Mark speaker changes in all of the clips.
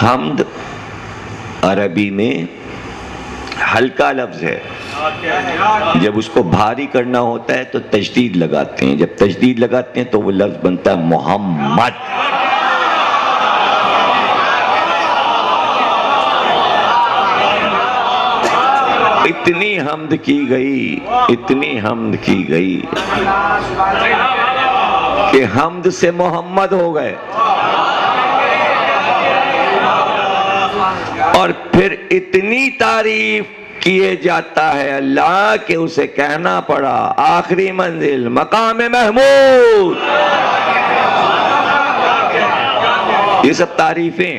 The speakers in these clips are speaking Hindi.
Speaker 1: हम्द अरबी में हल्का लफ्ज है, जब उसको भारी करना होता है तो तशदीद लगाते हैं, जब तशदीद लगाते हैं तो वो लफ्ज बनता है मोहम्मद। इतनी हम्द की गई, इतनी हम्द की गई कि हम्द से मोहम्मद हो गए। और फिर इतनी तारीफ किए जाता है अल्लाह के उसे कहना पड़ा आखिरी मंजिल मकाम महमूद। ये सब तारीफें,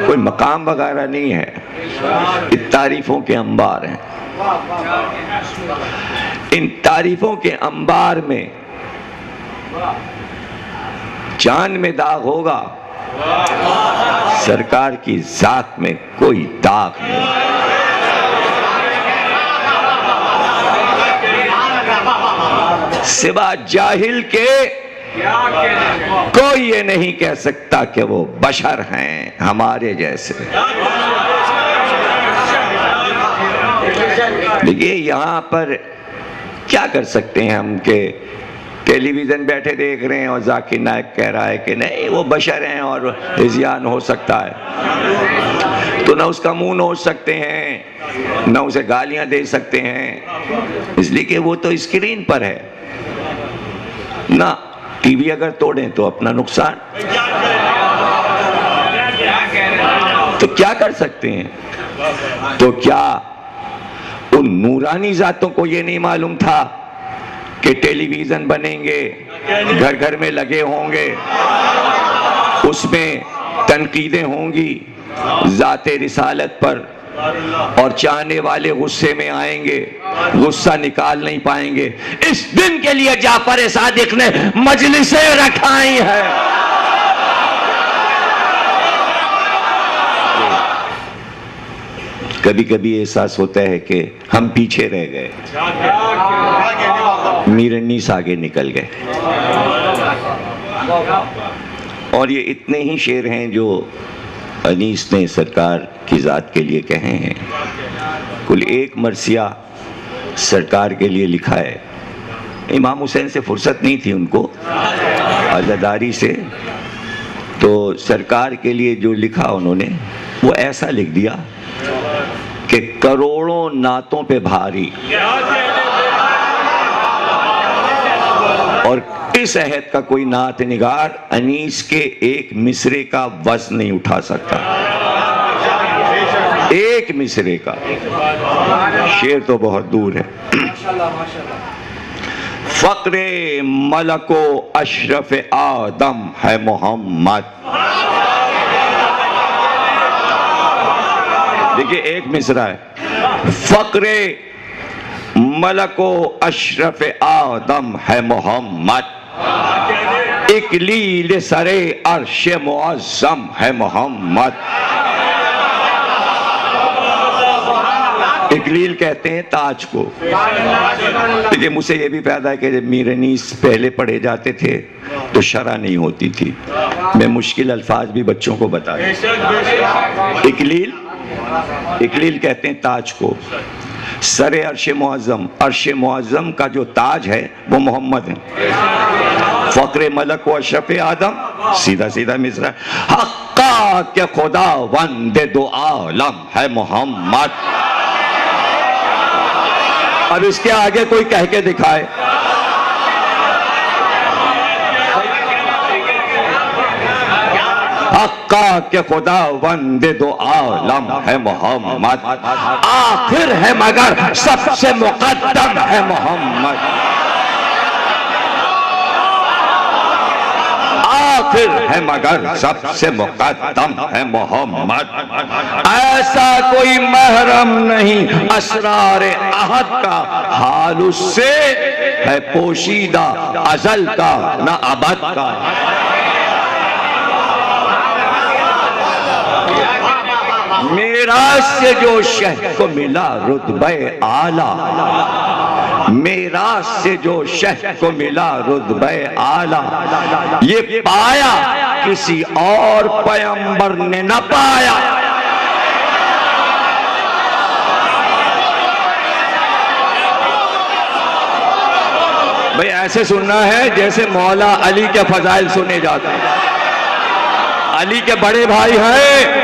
Speaker 1: कोई मकाम वगैरह नहीं है, ये तारीफों के अंबार हैं। इन तारीफों के अंबार में चांद में दाग होगा, सरकार की जात में कोई दाग नहीं। सिवा जाहिल के कोई ये नहीं कह सकता कि वो बशर हैं हमारे जैसे। देखिए यहाँ पर क्या कर सकते हैं हम कि टेलीविजन बैठे देख रहे हैं और जाकिर नायक कह रहा है कि नहीं वो बशर हैं और हिज़यान हो सकता है, तो ना उसका मुंह नोच सकते हैं ना उसे गालियां दे सकते हैं, इसलिए कि वो तो स्क्रीन पर है ना। टीवी अगर तोड़ें तो अपना नुकसान, तो क्या कर सकते हैं। तो क्या उन नूरानी जातों को ये नहीं मालूम था कि टेलीविजन बनेंगे, घर घर में लगे होंगे, उसमें तनकीदें होंगी जाते रिसालत पर, और चाहने वाले गुस्से में आएंगे, गुस्सा निकाल नहीं पाएंगे। इस दिन के लिए जाफर सादिक ने मजलिसें रखाई है। कभी कभी एहसास होता है कि हम पीछे रह गए, मीर अन्नीस आगे निकल गए। और ये इतने ही शेर हैं जो अनीस ने सरकार की ज़ात के लिए कहे हैं। कुल एक मरसिया सरकार के लिए लिखा है। इमाम हुसैन से फुर्सत नहीं थी उनको अज़ादारी से, तो सरकार के लिए जो लिखा उन्होंने वो ऐसा लिख दिया कि करोड़ों नातों पे भारी, और इस अहद का कोई नात निगार अनीस के एक मिसरे का वज़न नहीं उठा सकता। एक मिसरे का शेर तो बहुत दूर है। फ़क्रे मलको अशरफ आदम है मोहम्मद। देखिए एक मिसरा है, फ़क्रे मलको अशरफ आदम है मोहम्मद, इकलील सरे अर्श मुअज़्ज़म है मोहम्मद। इकलील कहते हैं ताज को। देखिए मुझसे ये भी पैदा है कि जब मीर अनीस पहले पढ़े जाते थे तो शरह नहीं होती थी, मैं मुश्किल अल्फाज भी बच्चों को बता दूं। इकलील कहते हैं ताज को। सरे अर्श मुअज़्ज़म, अर्श मुअज़्ज़म का जो ताज है वो मोहम्मद है। फ़क्रे मलक व अशरफ आदम, सीधा सीधा मिसरा, हक्का के खुदा वंदे दो आलम है मोहम्मद। अब इसके आगे कोई कह के दिखाए। हक्का के खुदा वंदे दो आलम है मोहम्मद, आखिर है मगर सबसे मुक़द्दम है मोहम्मद। आखिर है मगर सबसे मुक़द्दम है मोहम्मद। ऐसा कोई महरम नहीं असरार अहद का, हाल उससे है पोशीदा अज़ल का न अबद का। मेराज से जो शह को मिला रुतबे आला, मेराज से जो शह को मिला रुतबे आला, ये पाया किसी और पैगंबर ने न पाया। भाई ऐसे सुनना है जैसे मौला अली के फजाइल सुने जाते हैं। अली के बड़े भाई हैं,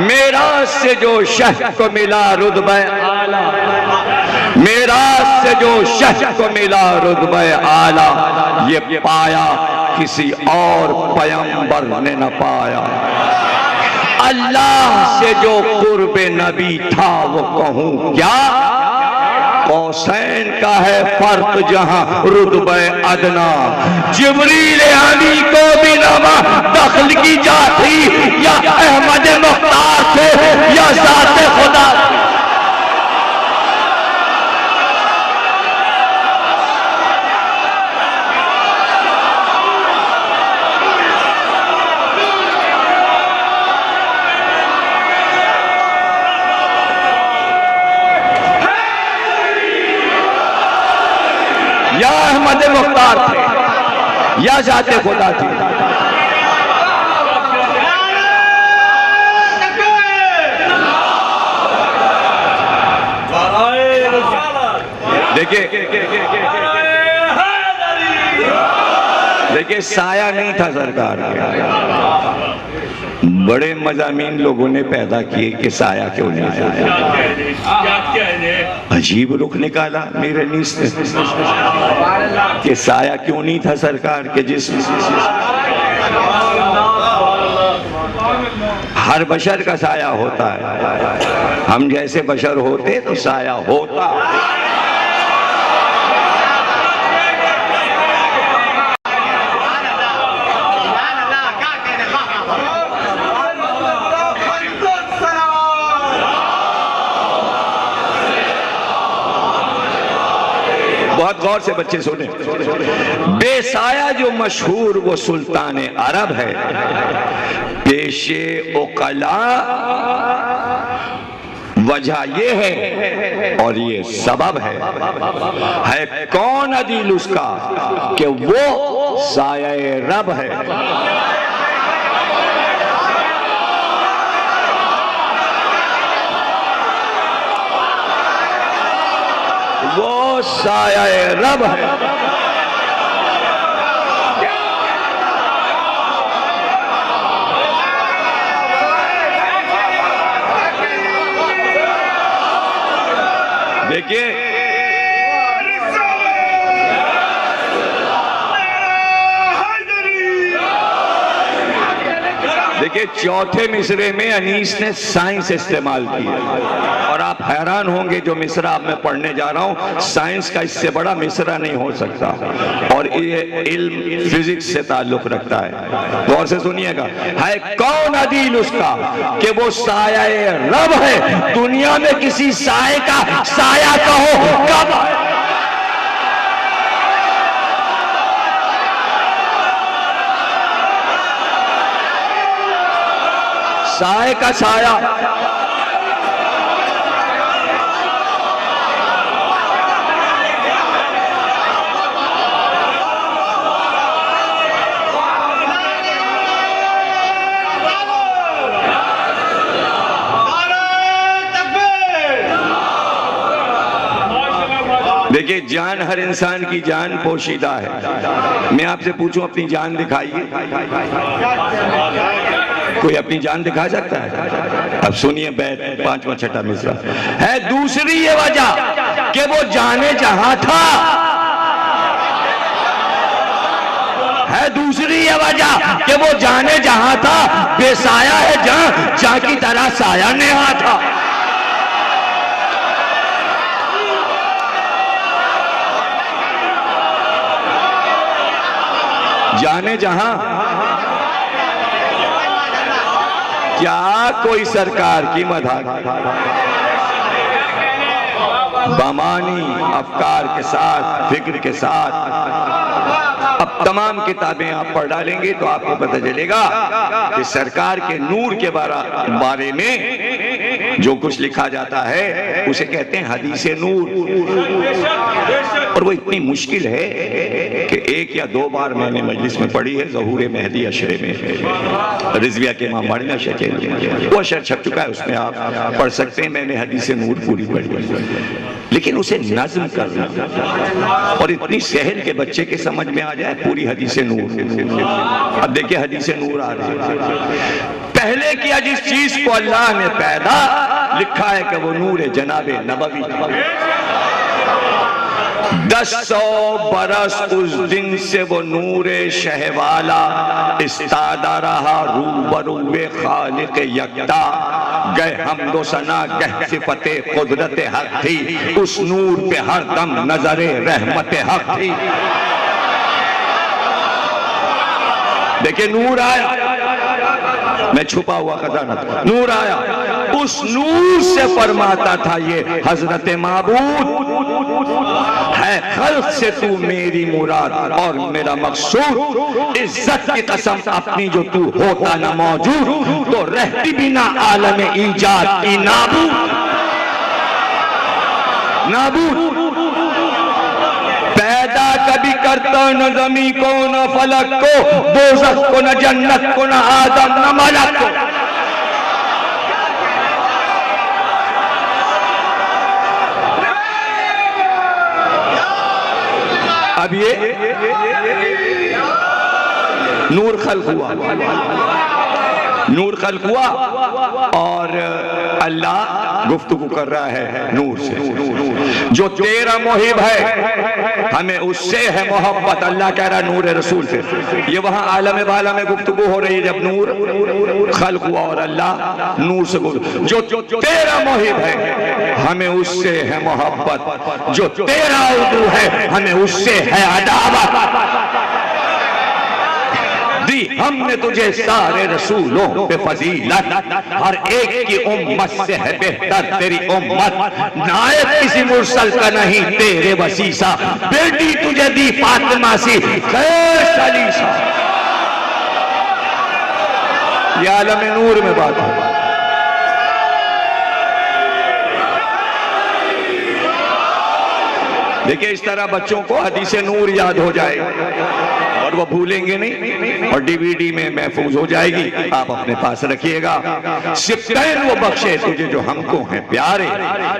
Speaker 1: मेराज से जो शह को मिला रुतबे आला, मेराज से जो शह को मिला रुतबे आला, ये पाया किसी और पैगंबर ने न पाया। अल्लाह से जो कुर्बे नबी था वो कहूँ क्या, कौसैन का है फर्क जहां रुतबे अदना। जिब्रील अली को भी नमा दखल की जाती, या अहमद मुख्तार थे या ज़ाते खुदा। या अहमद मुख्तार थे या ज़ाते खुदा थी। देखिए साया नहीं था सरकार का, बड़े मजामीन लोगों ने पैदा किए कि साया क्यों नहीं आया। अजीब रुख निकाला मेरे नीस ने कि साया क्यों नहीं था सरकार के जिस्म। हर बशर का साया होता है, हम जैसे बशर होते तो साया होता। बहुत गौर से बच्चे सुने। बेसाया जो मशहूर वो सुल्तान अरब है, पेशे उकला वजह ये है और ये सबब है कौन अदील उसका कि वो साया रब है। वो साया रब है। देखिए चौथे मिसरे में अनीस ने साइंस इस्तेमाल की और आप हैरान होंगे जो मिसरा अब मैं पढ़ने जा रहा हूं, साइंस का इससे बड़ा मिसरा नहीं हो सकता और ये इल्म फिजिक्स से ताल्लुक रखता है। गौर से सुनिएगा। है कौन अदील उसका कि वो साया रब है। दुनिया में किसी साये का साया कहो कब? साये का साया देखिए जान हर इंसान की जान पोशीदा है। मैं आपसे पूछूं अपनी जान दिखाइए, कोई अपनी जान दिखा सकता है? अब सुनिए बैठ पांचवा छठा मिसरा है। दूसरी ये वजह कि वो जाने जहां था है, दूसरी ये वजह कि वो जाने जहां था बेसाया है जहां की तरह साया नेहा था। जाने जहां क्या कोई सरकार की मदद बमानी अफकार के साथ फिक्र के साथ अब तमाम किताबें आप पढ़ डालेंगे तो आपको पता चलेगा कि सरकार के नूर के बारे में जो कुछ लिखा जाता है उसे कहते हैं हदीसे नूर। और वो इतनी मुश्किल है एक या दो बार मैंने मजलिस में पढ़ी है, ज़हूर मेहदी अशरे में, रिजविया के इमाम बाड़ी में अशर, वो अशर छप चुका है, उसमें आप पढ़ सकते हैं। मैंने हदीस नूर पूरी पढ़ी, लेकिन उसे नज़्म करना और इतनी सहल के बच्चे के समझ में आ जाए पूरी हदीस नूर। अब देखिए हदीस नूर आ रही है, पहले किया जिस चीज को अल्लाह ने पैदा, लिखा है कि वो नूर जनाबे नबवी। 1000 बरस उस दिन से वो नूरे शहवाला इस्तादा रहा, रूबरूए खालिक यकता। गए हमदो सना गह सिफते कुदरत हक थी, उस नूर पे हर दम नजरे रहमत हक थी। देखिए नूर आया, मैं छुपा हुआ खजाना था, नूर आया, उस नूर से फरमाता था ये हजरत माबूद है, खल्क से तू मेरी मुराद और मेरा मकसूद। इज्जत की कसम अपनी जो तू होता ना मौजूद, तो रहती बिना आलम ईजाद की नाबूद। नाबूद पैदा कभी करता न ज़मी को न फलक को, दोज़ख को न जन्नत को न आदम न मलक को। अब ये नूर खल्क हुआ, नूर खल्क हुआ और अल्लाह गुफ्तगू कर रहा है नूर से। जो तेरा मुहिब है हमें उससे है मोहब्बत, अल्लाह कह रहा है नूर रसूल से। ये वहां आलम बाला में गुफ्तगू हो रही है जब नूर खल्क हुआ और अल्लाह नूर से जो तेरा मुहिब है हमें उससे है मोहब्बत, जो तेरा उदू है हमें उससे है अदावत। दी हमने तुझे सारे रसूलों पे फजीलत, हर एक की उम्मत से है बेहतर तेरी उम्मत। नायब किसी मुरसल का नहीं तेरे वसीसा, बेटी तुझे दी फातिमा सी खैर सलीसा। ये आलम नूर में बात है। देखिए इस तरह बच्चों को हदीस नूर याद हो जाएगा और वो भूलेंगे नहीं, और डीवीडी में महफूज हो जाएगी, आप अपने पास रखिएगा। सिफ्तैन वो बख्शे तुझे जो हमको हैं प्यारे,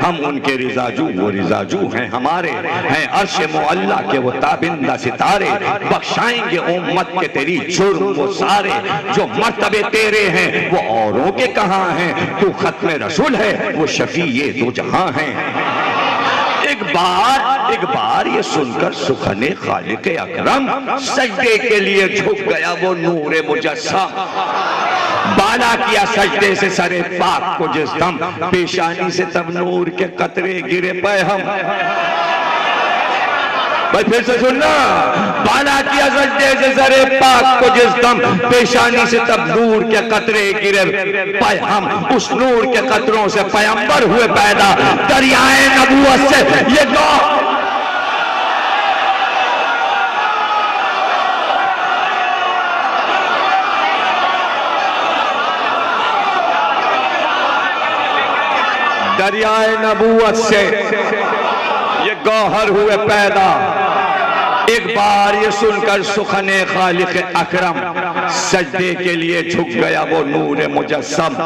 Speaker 1: हम उनके रिजाजू वो रिजाजू हैं हमारे, हैं अर्श मुअल्ला के वो ताबिंदा सितारे। बख्शाएंगे उम्मत के तेरी जुर्म वो सारे, जो मर्तबे तेरे हैं वो औरों के कहाँ हैं। तू खत्म रसूल है वो शफी ये दो जहां हैं। एक बार ये सुनकर सुखने खालिक अकरम, सजदे के लिए झुक गया वो नूरे मुजस्सम। बाला किया सजदे से सरे पाक को जिस दम, पेशानी से तब नूर के कतरे गिरे पे हम। भाई फिर से सुनना, बाला किया सजदे से सरे पाक को जिस दम, पेशानी से तब नूर के कतरे गिरे पाए हम। उस नूर के कतरों से पैगंबर हुए पैदा, दरियाए नबूवत से ये दरियाए नबूवत से ये गौहर हुए पैदा। एक बार ये सुनकर सुखने खालिक अकरम, सजदे के लिए झुक गया वो नूर मुजस्सम।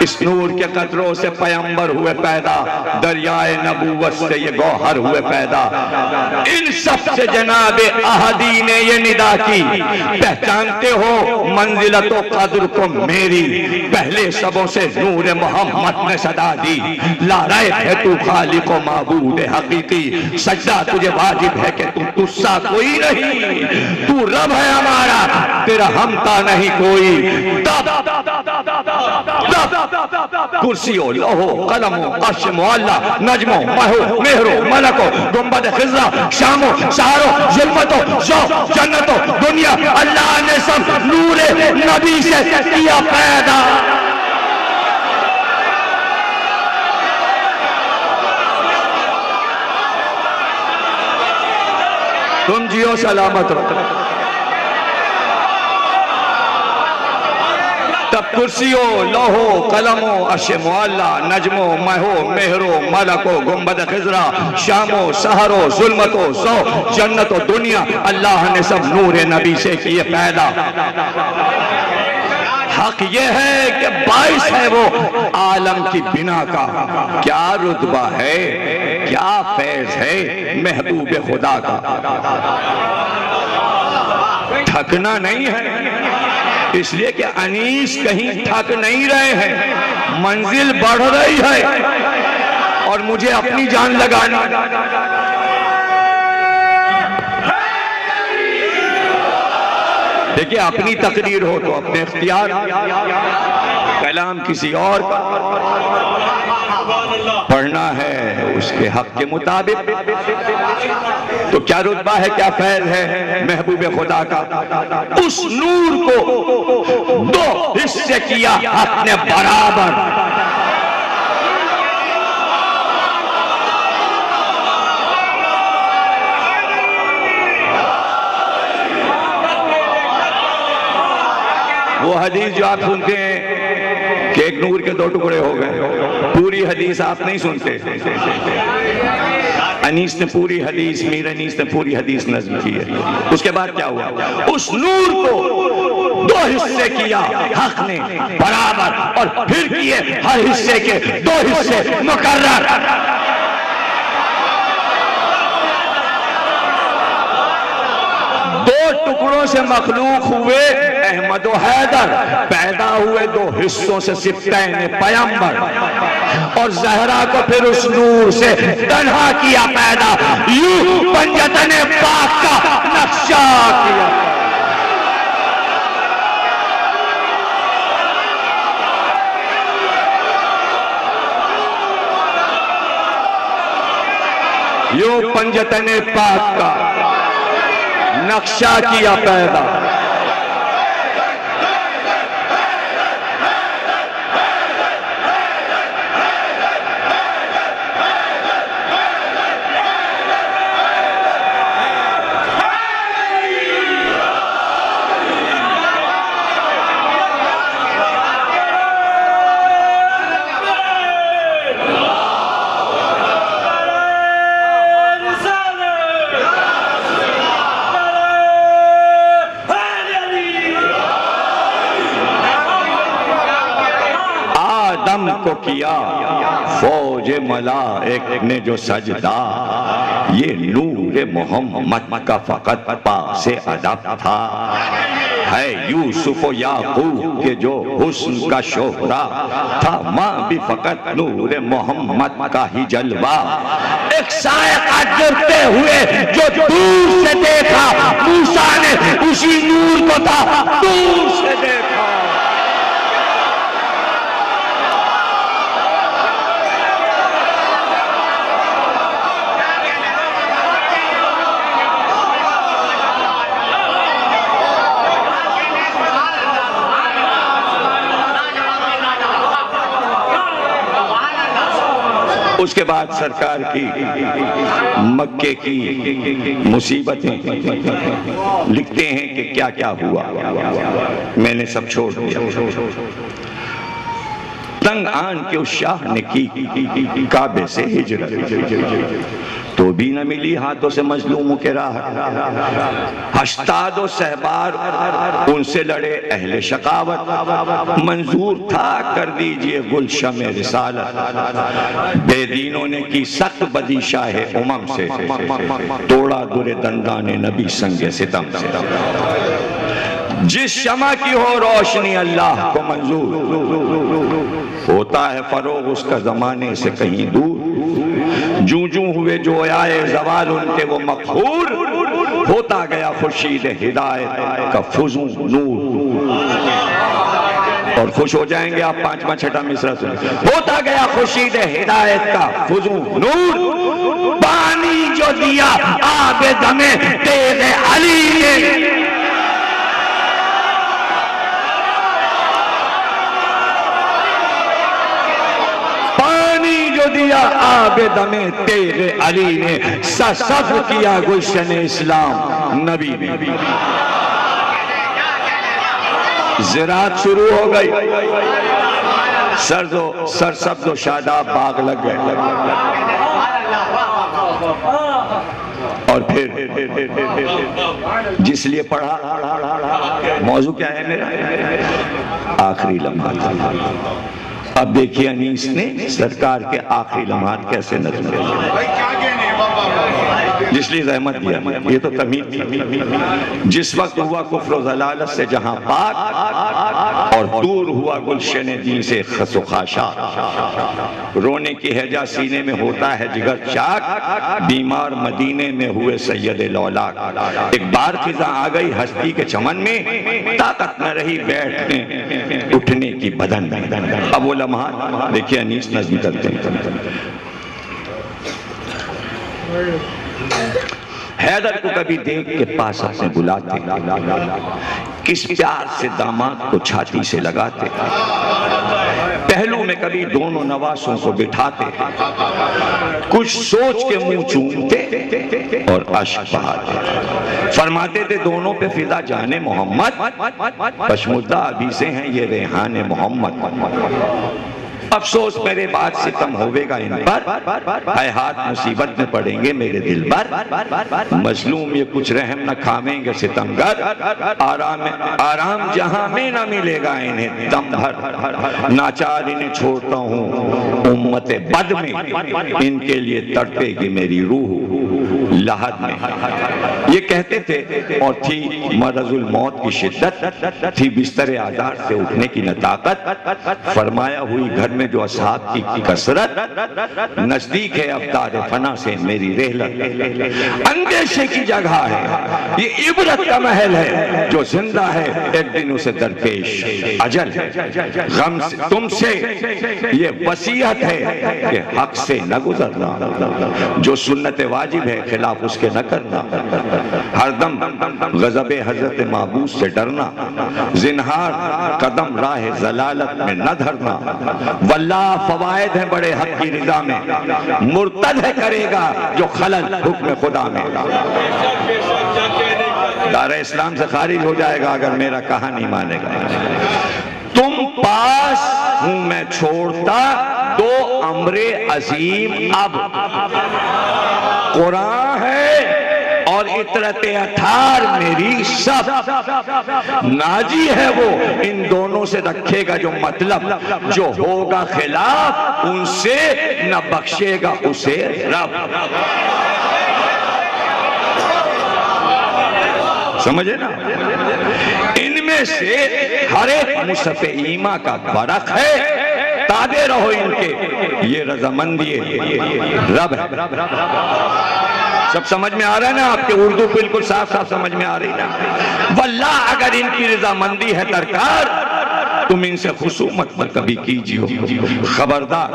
Speaker 1: इस नूर के कतरों से पैगंबर हुए पैदा, दरियाए नबूवत से ये गौहर हुए पैदा। इन सब से जनाबे अहदी ने ये निदा की, पहचानते हो मंजिलतो कद्र को मेरी, पहले सबों से नूर मोहम्मद ने सदा दी। लाराए है तू खालिक व माबूद हकीकी, सजदा तुझे वाजिब है कि तू तुस्सा कोई नहीं, तू रब है हमारा तेरा हमता नहीं कोई। कुर्सियों लोहो कलमो अर्श मुअल्ला, नजमो महो मेहरो मलको, गुंबद खिज़रा शामो सहारो, ज़ुल्मतो ज़ौ जन्नतो दुनिया, अल्लाह ने सब नूरे नबी से किया पैदा। तुम जियो सलामत रहो। तब कुर्सियो, लोहो, कलमो, अर्शे मुअल्ला, नजमो, महो, मेहरो, मलको, गुंबद खिजरा, शामो, सहरो, जुल्मतो, सो, जन्नतो, दुनिया, अल्लाह ने सब नूर नबी से किए पैदा। हक ये है कि बाइस है वो आलम की बिना का। क्या रुतबा है, क्या फैज है महबूब खुदा का। थकना नहीं है, इसलिए कि अनीस कहीं थक नहीं रहे हैं, मंजिल बढ़ रही है और मुझे अपनी जान लगानी। देखिए, अपनी तकरीर हो तो अपने इख्तियार, कलाम किसी और का पढ़ना है उसके हक के मुताबिक। तो क्या रुतबा है, क्या फैज़ है महबूब खुदा का। उस नूर को दो हिस्से किया अपने बराबर। वो हदीस जो आप सुनते हैं कि एक नूर के दो टुकड़े हो गए, पूरी हदीस आप नहीं सुनते। अनीस ने पूरी हदीस, मीर अनीस ने पूरी हदीस नज़्म की है। उसके बाद क्या हुआ, उस नूर को दो हिस्से किया हक ने बराबर, और फिर किए हर हिस्से के दो हिस्से मुकर्रर। दो टुकड़ों से मखलूक हुए अहमद व हैदर, पैदा हुए दो हिस्सों से सिफ्तैन पैगंबर, और जहरा को फिर उस नूर से तन्हा किया पैदा। यूं पंजतन पाक का नक्शा किया। यूं पंजतन पाक का नक्शा किया पैदा। को किया फौज मलाइक ने जो सजदा, ये नूर मोहम्मद का फकत पासे अदब था। है यूसुफ याकूब के जो हुस्न का शोहरा था, माँ भी फकत नूर मोहम्मद का ही जलवा। एक सायका गिरते हुए जो दूर से देखा, मूसा ने उसी नूर को था दूर से देखा। उसके बाद सरकार की मक्के की मुसीबतें लिखते हैं कि क्या क्या हुआ। मैंने सब छोड़ दिया। तंग आन के उस शाह ने की काबे से हिजरत, तो भी न मिली हाथों से मजलूमों के राह। हश्ताद और सहबार उनसे लड़े अहले शकावत, मंजूर था कर दीजिए गुलशन रिसालत। बेदीनों ने की सख्त बदी शाह उमम से, तोड़ा दुरे दंदाने नबी संगे सितम से। जिस शमा की हो रोशनी अल्लाह को मंजूर, होता है फरोग उसका जमाने से कहीं दूर। जूं जूं हुए जो आए जवाल उनके वो मखहूर, होता गया खुर्शीद हिदायत का फुजू नूर। और खुश हो जाएंगे आप पांचवा छठा मिसरा सुन। होता गया खुर्शीद हिदायत का फुजू नूर, पानी जो दिया आबे दमे तेरे अली ने। दिया आबे दमे तेरे अली ने, सब्र किया गुलशन इस्लाम नबी ने। ज़राअत शुरू हो गई, सरसब्ज़ व शादाब बाग लग गए। और फिर जिस लिए पढ़ा, मौजू क्या है मेरा? आखिरी लम्हात। अब देखिए अनीस ने सरकार के आखिरी लम्हात कैसे नजर जिसलिए रहमत दिया। ये तो तमीज़ थी। जिस वक्त हुआ कुफ्र ज़लालत से जहां पाक और दूर हुआ गुलशन दीन से खसुखाशा, रोने की हैजा सीने में होता है जिगर चाक, बीमार मदीने में हुए सैयद लौलाक। एक बार खिजा आ गई हस्ती के चमन में, ताकत न रही बैठने उठने की बदन में। अब वो लम्हा देखिए अनीस नज़्म करते हैं। हैदर को कभी देख के पास अपने बुलाते, किस प्यार से दामाद को छाती से लगाते, पहलू में कभी दोनों नवासों को बिठाते, कुछ सोच के मुंह चूमते और अश्क बहाते। फरमाते थे दोनों पे फिदा जाने मोहम्मद, पशमुद्दा अभी से हैं ये रेहाने मोहम्मद। अफसोस मेरे बाद सितम होवेगा इन पर, है हाथ मुसीबत में पड़ेंगे मेरे दिल पर। मजलूम ये कुछ रहम न खावेंगे सितमगर, आराम जहां में न मिलेगा इन्हें दम भर। नाचार इन्हें छोड़ता हूँ उम्मत बद में, इनके लिए तड़पेगी मेरी रूह लहद में। ये कहते थे और थी मरजुल मौत की शिद्दत, थी बिस्तर आजार से उठने की न ताकत। फरमाया हुई घर में जो असहाब की कसरत, नजदीक है अवतार फना से मेरी रेहलत। अंदेशे की जगह है ये, इबरत का महल है, जो जिंदा है एक दिन उसे दरपेश अजल है। गम से तुमसे ये वसीयत है कि हक से न गुजरना, जो सुन्नत वाजिब है खिलाफ उसके न करना। हरदम गज़ब हजरत महबूब से डरना, जिन्हार कदम राह जलालत में न धरना। वल्लाह फवायद है बड़े हक की रिदा में, मुर्तद है करेगा जो खलल हुक्म खुदा में। दारा इस्लाम से खारिज हो जाएगा अगर मेरा कहा नहीं मानेगा। तुम पास हूं मैं छोड़ता दो अमरे अजीम, अब कुरान है और इतरत अथार मेरी सब। नाजी है वो इन दोनों से रखेगा जो मतलब, जो होगा खिलाफ उनसे न बख्शेगा उसे रब। समझे ना? इनमें से हर एक मुसफ़े ईमा का बरक है, ताबे रहो इनके, ये रजामंदी रब है। सब समझ में आ रहा है ना आपके? उर्दू बिल्कुल साफ साफ समझ में आ रही ना? वल्लाह अगर इनकी रजामंदी है दरकार, तुम इनसे खुसूमत मत कभी कीजिए, खबरदार।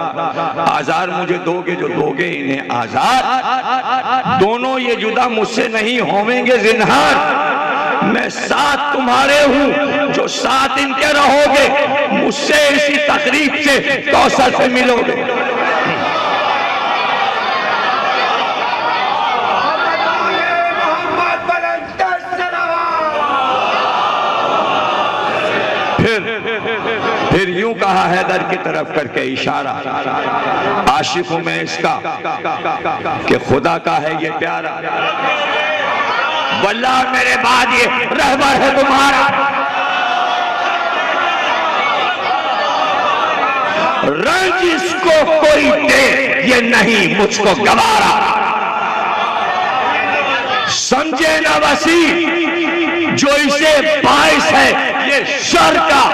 Speaker 1: आजार मुझे दोगे जो दोगे इन्हें आजार, दोनों ये जुदा मुझसे नहीं होवेंगे जिन्हार। मैं साथ तुम्हारे हूं जो साथ इनके रहोगे, मुझसे इसी तकरीब से कौसर से मिलोगे। फिर यूं कहा हैदर की तरफ करके इशारा, आशिक हूं मैं इसका कि खुदा का है ये प्यारा। वल्लाह मेरे बाद ये रहबर है तुम्हारा। रंज इसको कोई दे ये नहीं मुझको गवारा। समझे ना वसी जो इसे बाइस है ये शर का,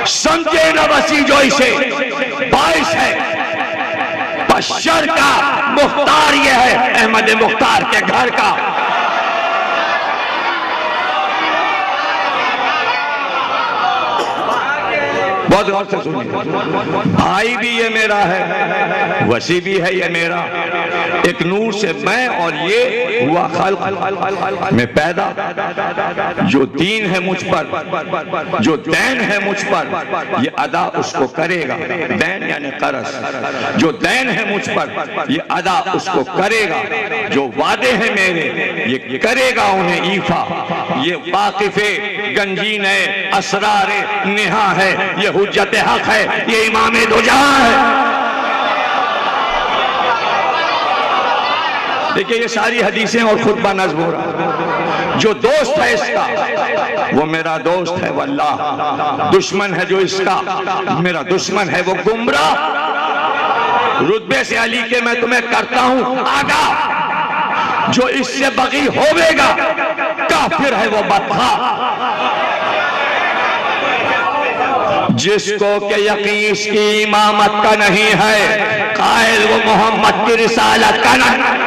Speaker 1: समझे न वसी जो इसे बाइस है बशर का। मुख्तार ये है अहमद मुख्तार के घर का। बहुत गौर से सुनिए, भाई भी ये मेरा है, वसी भी है ये मेरा, एक नूर से मैं और ये हुआ खल्क में पैदा। जो दीन है मुझ पर, जो दैन है मुझ पर, ये अदा उसको करेगा। दैन यानी कर्ज, जो दैन है मुझ पर ये अदा उसको करेगा। जो वादे हैं मेरे ये करेगा उन्हें ईफा। ये वाकिफे गंजीन है, असरारे निहा है, ये हुज्जत हक है, ये इमाम दो जहां है। देखिए ये सारी हदीसें और खुतबा नज़्म हो रहा। जो दोस्त है इसका वो मेरा दोस्त है वल्लाह, दुश्मन है जो इसका मेरा दुश्मन है वो गुमराह। रुतबे से अली के मैं तुम्हें करता हूं आगा, जो इससे बगी होवेगा काफिर है वो बदखा। जिसको के यकीन इसकी इमामत का नहीं है, कायल वो मोहम्मद की रिसालत का नहीं।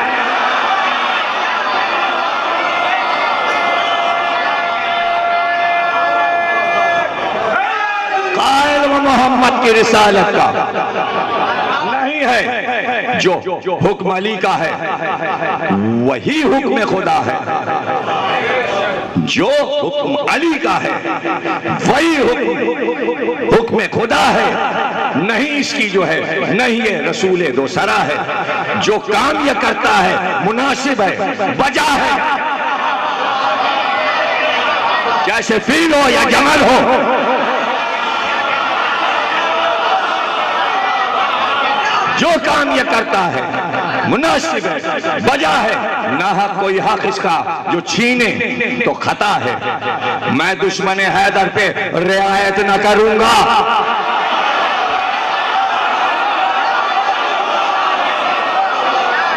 Speaker 1: मोहम्मद की रिसालत का नहीं है। जो हुक्म अली का है वही हुक्म खुदा है। जो हुक्म अली का है वही हुक्म खुदा है। नहीं इसकी जो है, नहीं ये रसूल दोसरा है। जो काम ये करता है मुनासिब है, वजह है, जैसे फील हो या जमल हो। जो काम ये करता है मुनासिब है, वजह है। ना हक कोई हक इसका जो छीने तो खता है। मैं दुश्मन हैदर पे रियायत न करूंगा।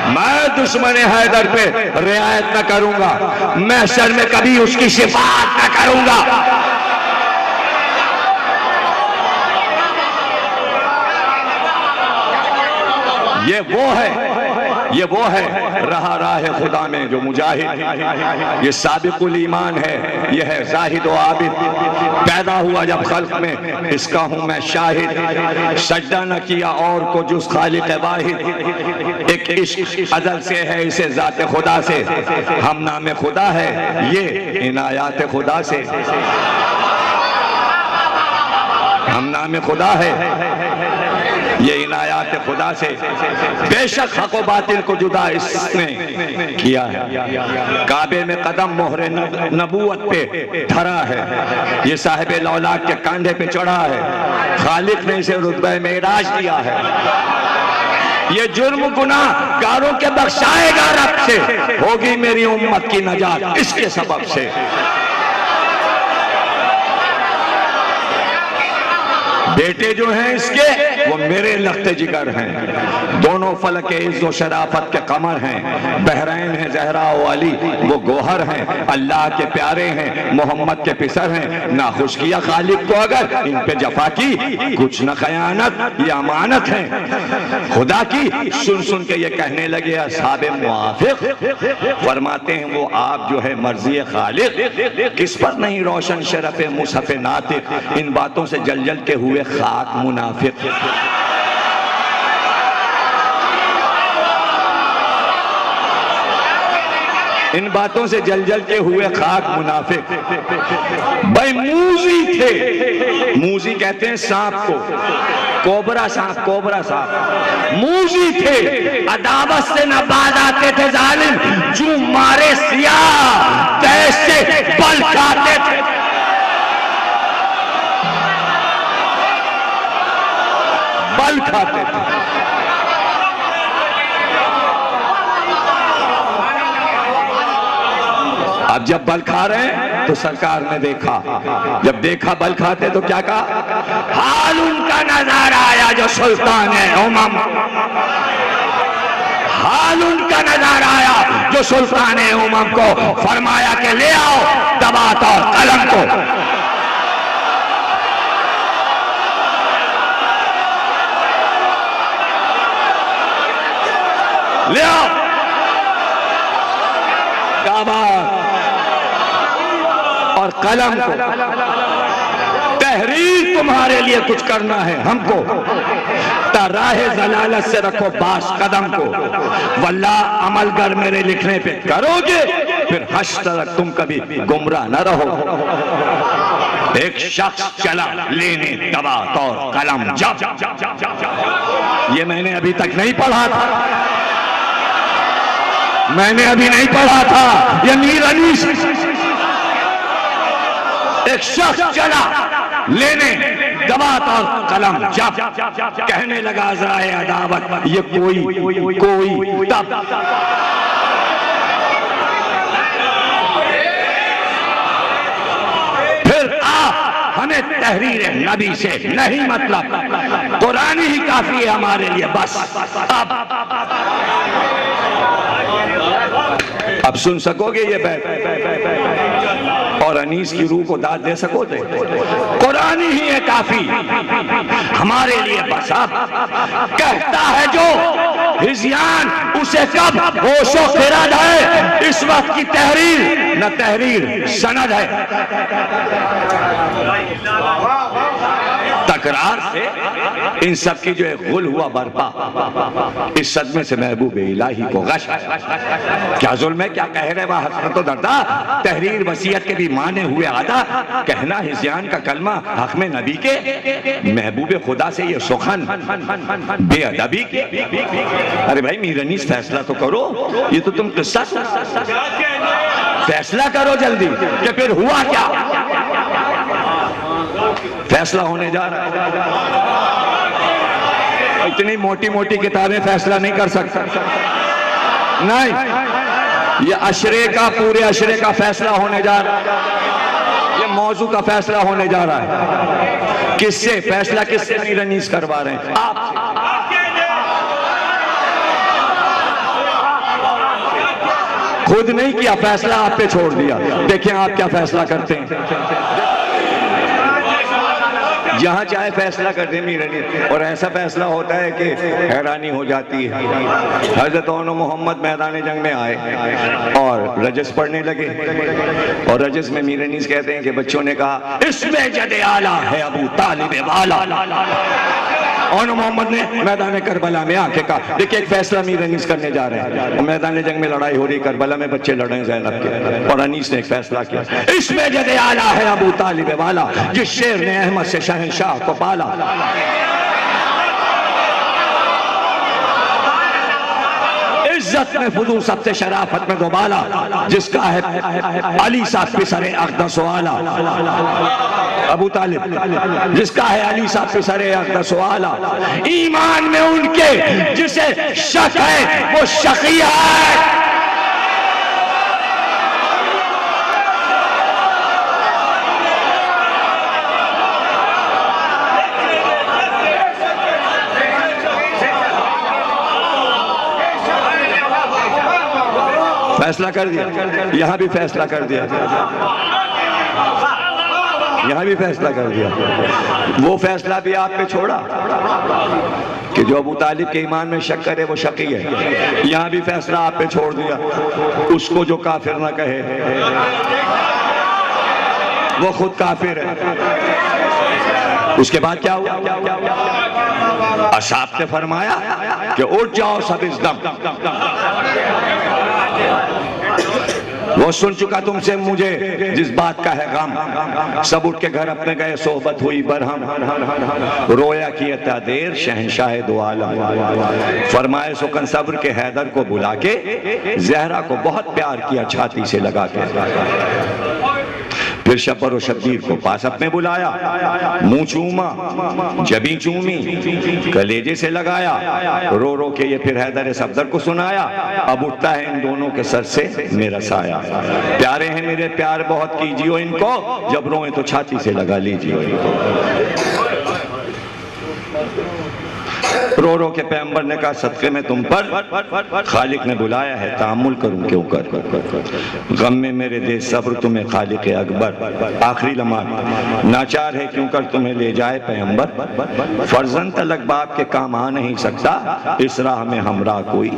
Speaker 1: मैं दुश्मन हैदर पे रियायत न करूंगा। मैं शर में कभी उसकी शिफात न करूंगा। ये वो है रहा राह खुदा में जो मुजाहिद। ये साबिकुल ईमान है, ये है जाहिद व आबिद। पैदा हुआ जब खल्क में इसका हूं मैं शाहिद। सजदा न किया और को जुस खालिक वाहिद। एक इश्क अज़ल से है इसे जाते खुदा से। हम नाम खुदा है ये इनायात खुदा से। हम नाम खुदा है ये इनायात खुदा से। बेशक हक व बातिल को जुदा इसने किया है। काबे में कदम मोहरे नबूवत पे धरा है। ये साहिब लौलाक के कांधे पे चढ़ा है। खालिक ने इसे रुतबे मेराज दिया है। ये जुर्म गुनाह गारों के बख्शाएगा रब से। होगी मेरी उम्मत की नजात इसके सबब से। बेटे जो हैं इसके वो मेरे लख्ते जिगर हैं। दोनों फलक इज़्ज़ो शराफत के कमर हैं। बहरैन है जहरा व अली वो गोहर हैं। अल्लाह के प्यारे हैं, मोहम्मद के पिसर हैं। ना खुश किया खालिक को अगर इन पे जफा की, कुछ न खयानत ये अमानत है खुदा की। सुन सुन के ये कहने लगे असहाबे मुआफिक। फरमाते हैं वो आप जो है मर्जी खालिक, किस पर नहीं रोशन शरफ मुसहफ नातिक। इन बातों से जल जल के हुए खाक मुनाफिक। इन बातों से जल जल के हुए खाक मुनाफिक। भाई मूजी थे, मूजी कहते हैं सांप को, कोबरा सांप, कोबरा सांप। मूजी थे, अदावत से न बाज आते थे जालिम। जो मारे सियाह तैसे बल खाते थे। बल खाते थे। अब जब बल खा रहे हैं तो सरकार ने देखा, जब देखा बल खाते तो क्या कहा? हाल उनका नजर आया जो सुल्तान है उमम। हाल उनका नजर आया जो सुल्तान है उमम को। फरमाया कि ले आओ दबात और कलम को। ले आओ दाबात और कलम को। तहरीर तुम्हारे लिए कुछ करना है हमको, राहे जलालत से रखो बास कदम को, वल्लाह अमल कर मेरे लिखने पे करोगे, फिर हश्र तक तुम कभी गुमराह न रहो। एक शख्स चला लेने दवा तौर कलम जब, ये मैंने अभी तक नहीं पढ़ा था, मैंने अभी नहीं पढ़ा था, ये मीर अनीस। एक शख्स चला लेने दवात और कलम जब, कहने लगा ज़राए अदावत ये कोई तब, फिर आप हमें तहरीर नबी से नहीं मतलब, कुरान ही काफी है हमारे लिए बस। अब सुन सकोगे ये बैत और अनीस की रूह को दाद दे सकोगे? कुरान ही है काफी हमारे लिए बस। अब कहता है जो हिज़यान उसे कब होशो खिरद है, इस वक्त की तहरीर न तहरीर सनद है। तकरार से इन सब की जो एक गुल हुआ बर्पा, इस सदमे से महबूब इलाही को गश। क्या जुल्म है, क्या कह रहे वह हसरत तो दर्दा, तहरीर वसीयत के भी माने हुए आदा, कहना हिज़यान का कलमा हक में नबी के, महबूब खुदा से ये सुखन बेअदबी के। अरे भाई मीर अनीस फैसला तो करो, ये तो तुम किस्सा फैसला करो जल्दी कि फिर हुआ क्या। फैसला होने जा रहा है, इतनी मोटी मोटी किताबें फैसला नहीं कर सकता। नहीं, ये अशरे का, पूरे अशरे का फैसला होने जा रहा है, ये मौजू का फैसला होने जा रहा है। किससे फैसला, किससे मीर अनीस करवा रहे हैं? आप खुद नहीं किया, फैसला आप पे छोड़ दिया। देखिए आप क्या फैसला करते हैं। जहाँ चाहे फैसला कर दे मीर अनीस, और ऐसा फैसला होता है कि हैरानी हो जाती है। हजरत ओनो मोहम्मद मैदान जंग में आए और रजस पढ़ने लगे, और रजस में मीर अनीस कहते हैं कि बच्चों ने कहा इसमें जदे आला है अबू तालिब वाला। ओनो मोहम्मद ने मैदान करबला में आके कहा देखिए एक फैसला मीर अनीस करने जा रहे हैं, और मैदान जंग में लड़ाई हो रही, करबला में बच्चे लड़ रहे हैं ज़ैनब के, और अनीस ने एक फैसला किया इसमें जदे आला है अबू तालिब वाला, जिस शेर ने अहमद से शहंशाह को पाला। इज्जत में फुदू सबसे शराफत में दोबाला, जिसका है अली साहब पिसरे अक़दस वाला। अबू तालिब जिसका है अली साहब पिसरे अक़दस वाला। ईमान में उनके जिसे शक है वो शकी है। फैसला कर दिया, यहां भी फैसला कर दिया, यहां भी फैसला कर दिया। वो फैसला भी आप पे छोड़ा कि जो अबू तालिब के ईमान में शक करे वो शकी है। यहां भी फैसला आप पे छोड़ दिया, उसको जो काफिर ना कहे वो खुद काफिर है। उसके बाद क्या हुआ? असाब ने फरमाया कि उठ जाओ सब इस दम, वो सुन चुका तुमसे मुझे जिस बात का है गम। सब उठ के घर अपने गए, सोहबत हुई बरहम, रोया किया था देर शहंशाह दो आलम। फरमाए सुकन सब्र के हैदर को बुला के, जहरा को बहुत प्यार किया छाती से लगा के। फिर शब्बर और शब्बीर को पास अपने बुलाया, मुंह चूमा, जबी चूमी, कलेजे से लगाया, रो रो के ये फिर हैदर सफदर को सुनाया। अब उठता है इन दोनों के सर से मेरा साया। प्यारे हैं मेरे प्यार बहुत कीजिए इनको, जब रोए तो छाती से लगा लीजिए। रो रो के पैगंबर ने कहा सदके में तुम पर खालिक ने बुलाया है, तामुल करूं क्यों कर। गम में मेरे दे सब्र तुम्हें खालिक अकबर, आखिरी लम्हा नाचार है क्यों कर तुम्हें ले जाए पैगंबर। फर्जन तलक बाप के काम आ नहीं सकता, इस राह में हमरा कोई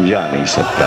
Speaker 1: जा नहीं सकता।